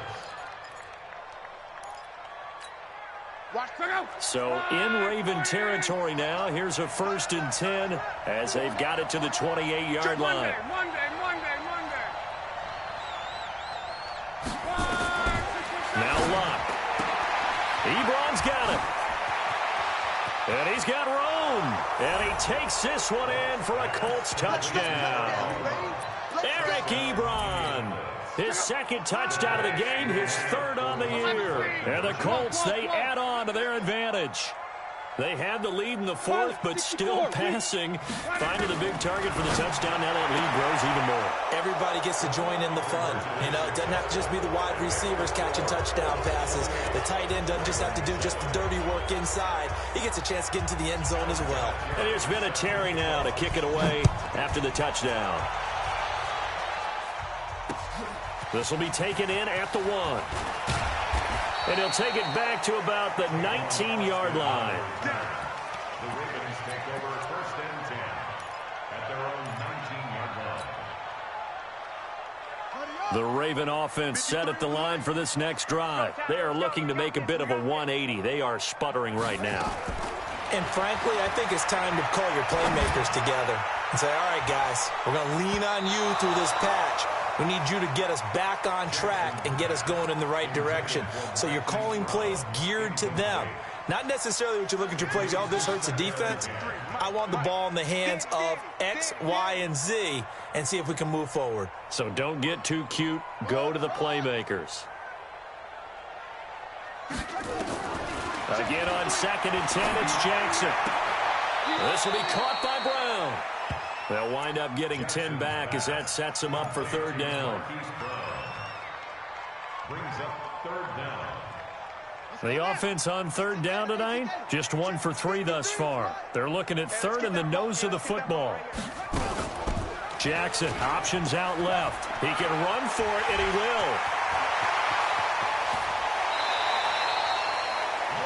Speaker 1: So in Raven territory now. Here's a 1st and 10 as they've got it to the 28-yard line. Now Locke. Ebron's got it. And he's got room. And he takes this one in for a Colts touchdown. Eric Ebron. His 2nd touchdown of the game, his 3rd on the year. And the Colts, they add on to their advantage. They had the lead in the 4th, but still passing. Finding the big target for the touchdown. Now that lead grows even more.
Speaker 4: Everybody gets to join in the fun. You know, it doesn't have to just be the wide receivers catching touchdown passes. The tight end doesn't just have to do just the dirty work inside. He gets a chance to get into the end zone as well.
Speaker 1: And here's Vinatieri now to kick it away after the touchdown. This will be taken in at the 1. And he'll take it back to about the 19-yard line.
Speaker 6: The Ravens take over 1st and 10 at their own 19-yard line.
Speaker 1: The Raven offense set at the line for this next drive. They are looking to make a bit of a 180. They are sputtering right now.
Speaker 4: And frankly, I think it's time to call your playmakers together. and say, all right, guys, we're going to lean on you through this patch. We need you to get us back on track and get us going in the right direction. So you're calling plays geared to them. Not necessarily what you look at your plays, oh, this hurts the defense. I want the ball in the hands of X, Y, and Z and see if we can move forward.
Speaker 1: So don't get too cute. Go to the playmakers. Again on 2nd and 10, it's Jackson. This will be caught by Brown. They'll wind up getting 10 back as that sets them up for 3rd down.
Speaker 6: Brings up 3rd down.
Speaker 1: The offense on 3rd down tonight, just 1 for 3 thus far. They're looking at 3rd in the nose of the football. Jackson, options out left. He can run for it, and he will.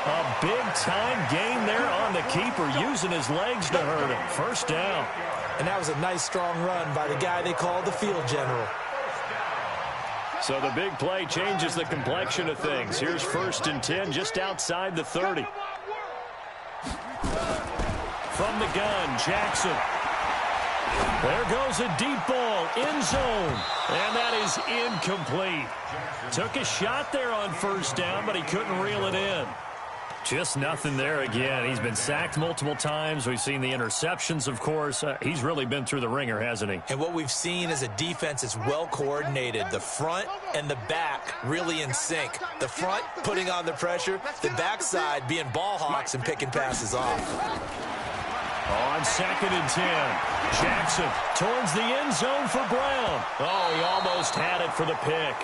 Speaker 1: A big-time gain there on the keeper, using his legs to hurt him. 1st down.
Speaker 4: And that was a nice, strong run by the guy they call the field general.
Speaker 1: So the big play changes the complexion of things. Here's 1st and 10, just outside the 30. From the gun, Jackson. There goes a deep ball, end zone. And that is incomplete. Took a shot there on 1st down, but he couldn't reel it in. Just nothing there again. He's been sacked multiple times. We've seen the interceptions, of course. He's really been through the ringer, hasn't he?
Speaker 4: And what we've seen is a defense that's well coordinated. The front and the back really in sync. The front putting on the pressure, the backside being ball hawks and picking passes off.
Speaker 1: On 2nd and 10, Jackson towards the end zone for Brown. Oh, he almost had it for the pick.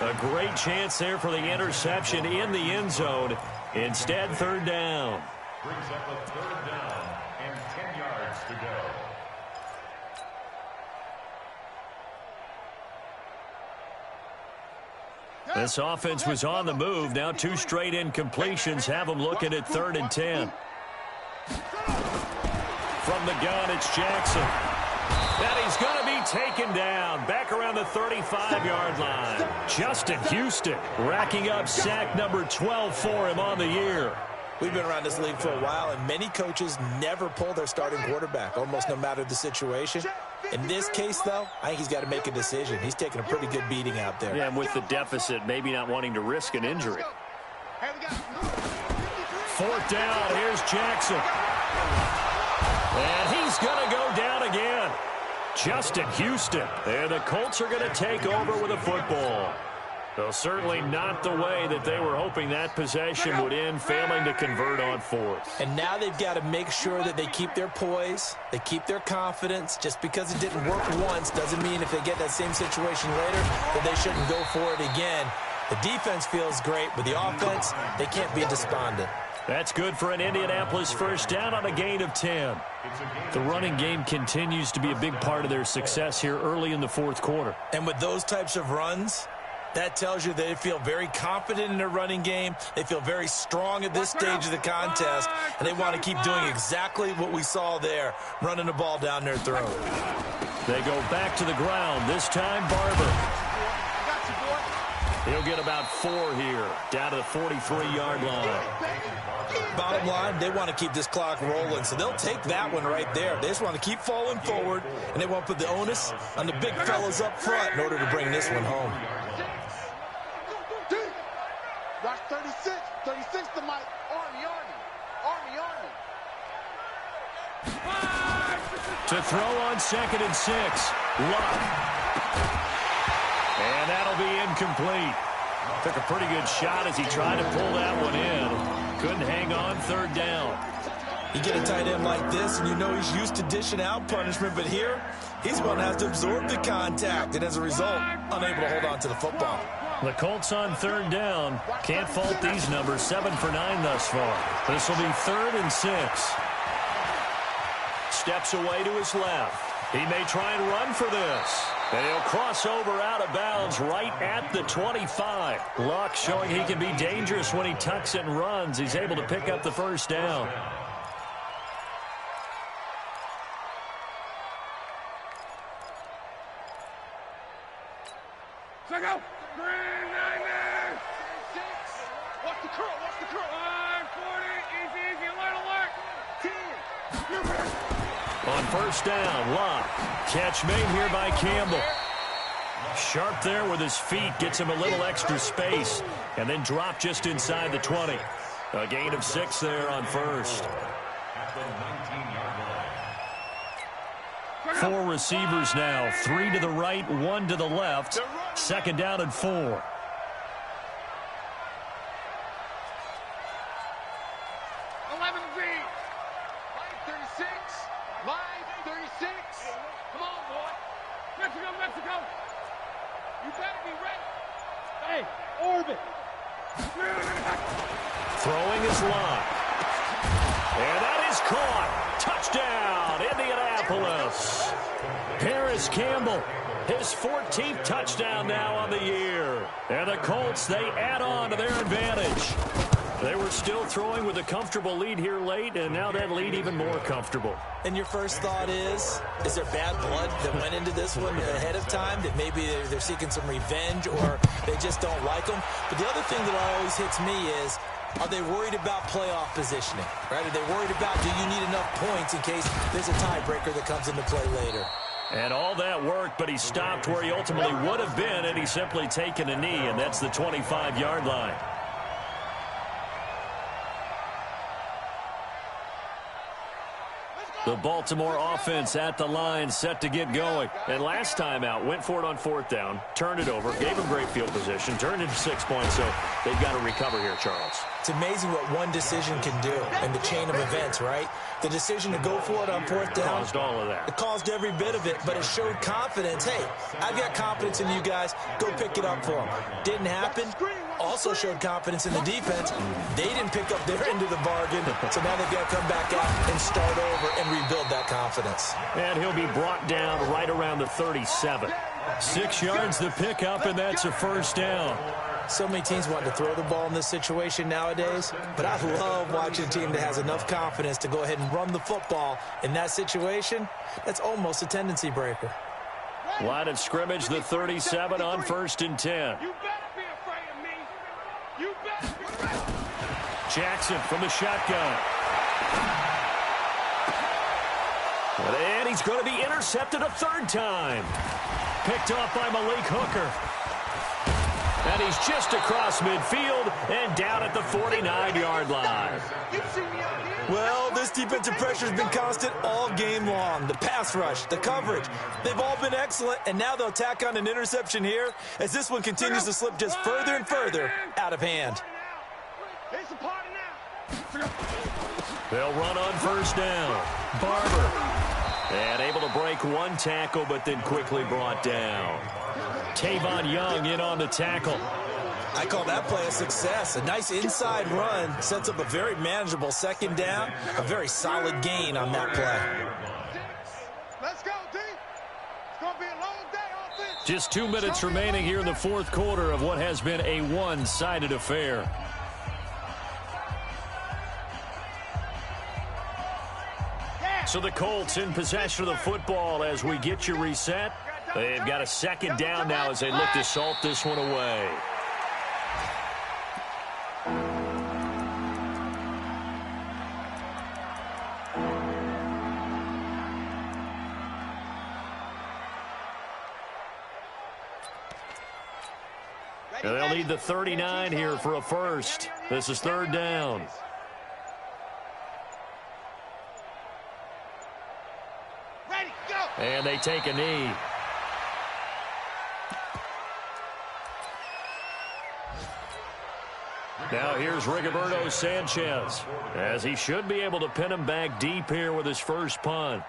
Speaker 1: A great chance there for the interception in the end zone. Instead, 3rd down.
Speaker 6: Brings up a 3rd down and 10 yards to go.
Speaker 1: This offense was on the move. Now 2 straight incompletions have them looking at 3rd and 10. From the gun, it's Jackson. And he's going to be taken down back around the 35-yard line. Justin Houston racking up sack number 12 for him on the year.
Speaker 4: We've been around this league for a while, and many coaches never pull their starting quarterback, almost no matter the situation. In this case, though, I think he's got to make a decision. He's taking a pretty good beating out there.
Speaker 1: Yeah, and with the deficit, maybe not wanting to risk an injury. 4th down, here's Jackson. And he's going to go down again. Justin Houston. And the Colts are going to take over with a football. Though certainly not the way that they were hoping that possession would end, failing to convert on 4th.
Speaker 4: And now they've got to make sure that they keep their poise, they keep their confidence. Just because it didn't work once doesn't mean if they get that same situation later that they shouldn't go for it again. The defense feels great, but the offense, they can't be despondent.
Speaker 1: That's good for an Indianapolis 1st down on a gain of 10. The running game continues to be a big part of their success here early in the 4th quarter.
Speaker 4: And with those types of runs, that tells you they feel very confident in their running game. They feel very strong at this stage of the contest, and they want to keep doing exactly what we saw there, running the ball down their throat.
Speaker 1: They go back to the ground, this time Barber. He'll get about 4 here, down to the 43-yard line.
Speaker 4: Bottom line, they want to keep this clock rolling, so they'll take that one right there. They just want to keep falling forward, and they want to put the onus on the big fellas up front in order to bring this one home.
Speaker 2: Watch 36. 36 to Mike. Army.
Speaker 1: To throw on 2nd and 6. Luck. And that'll be incomplete. Took a pretty good shot as he tried to pull that one in. Couldn't hang on, 3rd down.
Speaker 4: You get a tight end like this, and you know he's used to dishing out punishment, but here, he's going to have to absorb the contact, and as a result, unable to hold on to the football.
Speaker 1: The Colts on 3rd down. Can't fault these numbers. 7 for 9 thus far. This will be 3rd and 6. Steps away to his left. He may try and run for this. And he'll cross over out of bounds right at the 25. Luck showing he can be dangerous when he tucks it and runs. He's able to pick up the 1st down.
Speaker 3: Check out. Green 90.
Speaker 2: Watch the curl.
Speaker 3: 140. Easy. Alert. 10.
Speaker 1: On on first down. Locke. Catch made here by Campbell. Sharp there with his feet. Gets him a little extra space. And then drop just inside the 20. A gain of 6 there on first.
Speaker 6: At the 19-yard line.
Speaker 1: 4 receivers now. 3 to the right, 1 to the left. Second down and 4.
Speaker 2: Line 36. Line 36.
Speaker 3: Come on, boy. Mexico, Mexico. You better be ready. Hey, orbit.
Speaker 1: Throwing is Locke. And that is caught. Touchdown, Indianapolis. Paris Campbell, his 14th touchdown now on the year. And the Colts, they add on to their advantage. They were still throwing with a comfortable lead here late, and now that lead even more comfortable.
Speaker 4: And your first thought is there bad blood that went into this one ahead of time, that maybe they're seeking some revenge or they just don't like them? But the other thing that always hits me is, are they worried about playoff positioning, right? Are they worried about, do you need enough points in case there's a tiebreaker that comes into play later?
Speaker 1: And all that worked, but he stopped where he ultimately would have been, and he's simply taken a knee, and that's the 25-yard line. The Baltimore offense at the line, set to get going. And last time out, went for it on fourth down, turned it over, gave him great field position, turned into 6 points, so they've got to recover here, Charles.
Speaker 4: It's amazing what one decision can do in the chain of events, right? The decision to go for it on fourth down.
Speaker 1: Caused all of that.
Speaker 4: It caused every bit of it, but it showed confidence. Hey, I've got confidence in you guys. Go pick it up for them. Didn't happen. Also showed confidence in the defense. They didn't pick up their end of the bargain, so now they've got to come back out and start over and rebuild that confidence.
Speaker 1: And he'll be brought down right around the 37. 6 yards the pickup, and that's a first down.
Speaker 4: So many teams want to throw the ball in this situation nowadays, but I love watching a team that has enough confidence to go ahead and run the football. In that situation, that's almost a tendency breaker.
Speaker 1: Line of scrimmage, the 37 on first and 10.
Speaker 3: You better be afraid of me. You better be ready.
Speaker 1: Jackson from the shotgun. And he's going to be intercepted a third time. Picked off by Malik Hooker. And he's just across midfield and down at the 49-yard line.
Speaker 4: Well, this defensive pressure has been constant all game long. The pass rush, the coverage, they've all been excellent, and now they'll tack on an interception here as this one continues to slip just further and further out of hand.
Speaker 3: It's a party now.
Speaker 1: They'll run on first down. Barber. And able to break one tackle, but then quickly brought down. Tavon Young in on the tackle.
Speaker 4: I call that play a success. A nice inside run sets up a very manageable second down. A very solid gain on that play.
Speaker 2: Let's go, D. It's going to be a long day offense.
Speaker 1: Just 2 minutes remaining here in the fourth quarter of what has been a one-sided affair. So the Colts in possession of the football as we get you reset. They've got a second down now as they look to salt this one away. And they'll need the 39 here for a first. This is third down. And they take a knee. Now here's Rigoberto Sanchez, as he should be able to pin him back deep here with his first punt.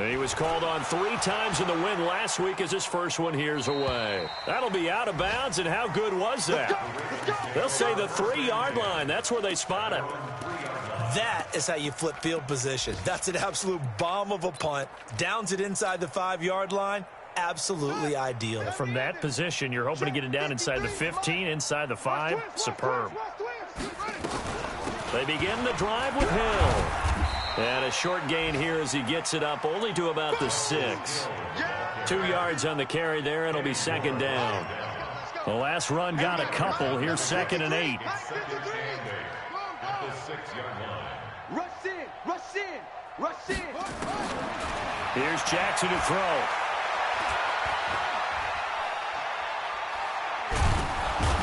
Speaker 1: He was called on 3 times in the win last week as his first one here's away. That'll be out of bounds, and how good was that? They'll say the 3-yard line. That's where they spot it.
Speaker 4: That is how you flip field position. That's an absolute bomb of a punt. Downs it inside the 5-yard line. absolutely ideal.
Speaker 1: From that position, you're hoping to get it down inside the 15, inside the 5. Superb. They begin the drive with Hill. And a short gain here as he gets it up only to about the 6. 2 yards on the carry there. It'll be second down. The last run got a couple. Here's 2nd and 8.
Speaker 3: Rush in, rush in, rush in.
Speaker 1: Here's Jackson to throw.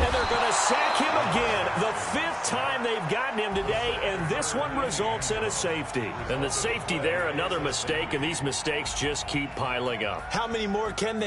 Speaker 1: And they're going to sack him again. The 5th time they've gotten him today, and this one results in a safety. And the safety there, another mistake, and these mistakes just keep piling up.
Speaker 4: How many more can they